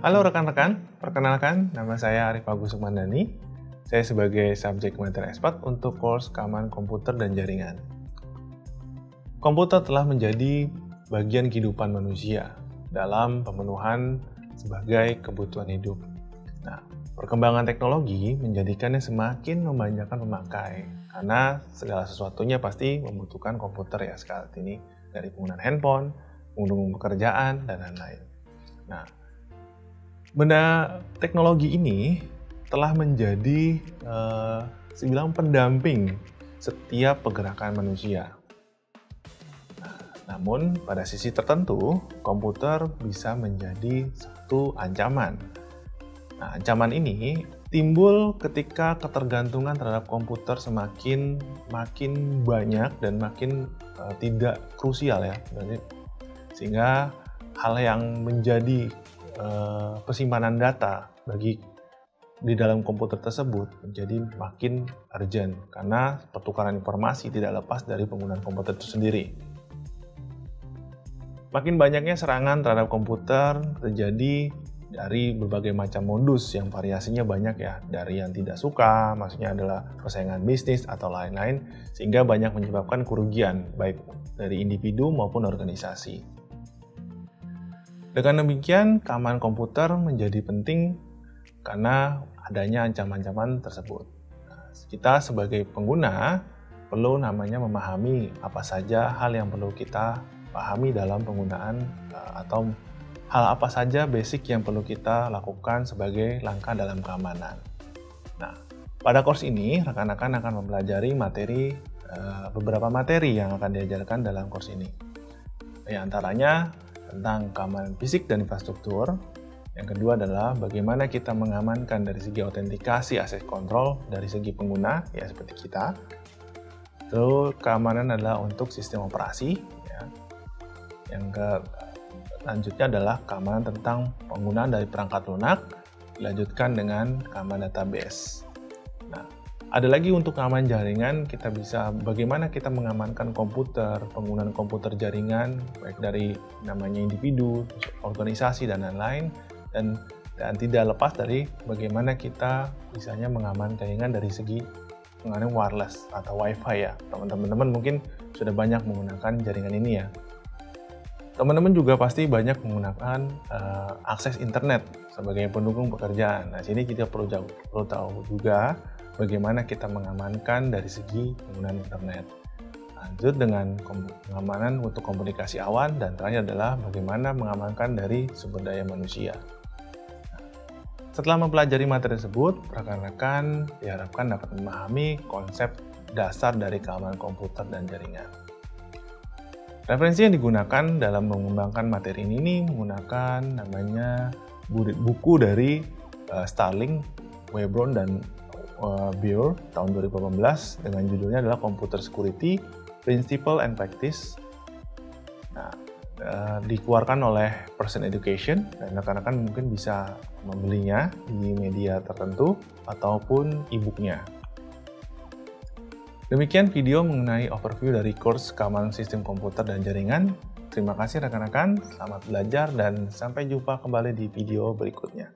Halo rekan-rekan, perkenalkan nama saya Arif Agus Sukmandani. Saya sebagai subject matter expert untuk course Keamanan Komputer dan Jaringan. Komputer telah menjadi bagian kehidupan manusia dalam pemenuhan sebagai kebutuhan hidup. Nah, perkembangan teknologi menjadikannya semakin membanyakan pemakai karena segala sesuatunya pasti membutuhkan komputer ya saat ini, dari penggunaan handphone, penggunaan pekerjaan, dan lain-lain. Nah, benda teknologi ini telah menjadi sebilang pendamping setiap pergerakan manusia. Namun, pada sisi tertentu, komputer bisa menjadi satu ancaman. Nah, ancaman ini timbul ketika ketergantungan terhadap komputer semakin banyak dan makin tidak krusial ya. Sehingga hal yang menjadi penyimpanan data di dalam komputer tersebut menjadi makin urgent karena pertukaran informasi tidak lepas dari penggunaan komputer itu sendiri. Makin banyaknya serangan terhadap komputer terjadi dari berbagai macam modus yang variasinya banyak ya, dari yang tidak suka, maksudnya adalah persaingan bisnis atau lain-lain, sehingga banyak menyebabkan kerugian baik dari individu maupun organisasi. Dengan demikian, keamanan komputer menjadi penting karena adanya ancaman-ancaman tersebut. Nah, kita sebagai pengguna perlu memahami apa saja hal yang perlu kita pahami dalam penggunaan atau hal apa saja basic yang perlu kita lakukan sebagai langkah dalam keamanan. Nah, pada course ini rekan-rekan akan mempelajari beberapa materi yang akan diajarkan dalam course ini. Di antaranya tentang keamanan fisik dan infrastruktur. Yang kedua adalah bagaimana kita mengamankan dari segi autentikasi access control dari segi pengguna, ya seperti kita. Terus keamanan adalah untuk sistem operasi. Ya. Yang selanjutnya adalah keamanan tentang penggunaan dari perangkat lunak, dilanjutkan dengan keamanan database. Nah, ada lagi untuk keamanan jaringan, kita bisa bagaimana kita mengamankan komputer, penggunaan komputer jaringan, baik dari namanya individu, organisasi, dan lain-lain, dan tidak lepas dari bagaimana kita misalnya mengamankan jaringan dari segi penggunaan wireless atau wifi ya. Teman-teman mungkin sudah banyak menggunakan jaringan ini ya. Teman-teman juga pasti banyak menggunakan akses internet sebagai pendukung pekerjaan. Nah, sini kita perlu tahu juga bagaimana kita mengamankan dari segi penggunaan internet. Lanjut dengan pengamanan untuk komunikasi awan, dan terakhir adalah bagaimana mengamankan dari sumber daya manusia. Setelah mempelajari materi tersebut, rekan-rekan diharapkan dapat memahami konsep dasar dari keamanan komputer dan jaringan. Referensi yang digunakan dalam mengembangkan materi ini menggunakan buku dari Starling, Webron, dan Bior tahun 2018 dengan judulnya adalah Computer Security Principle and Practice. Nah, dikeluarkan oleh Person Education, dan rekan-rekan mungkin bisa membelinya di media tertentu ataupun e-booknya. Demikian video mengenai overview dari course Keamanan Sistem Komputer dan Jaringan. Terima kasih rekan-rekan, selamat belajar dan sampai jumpa kembali di video berikutnya.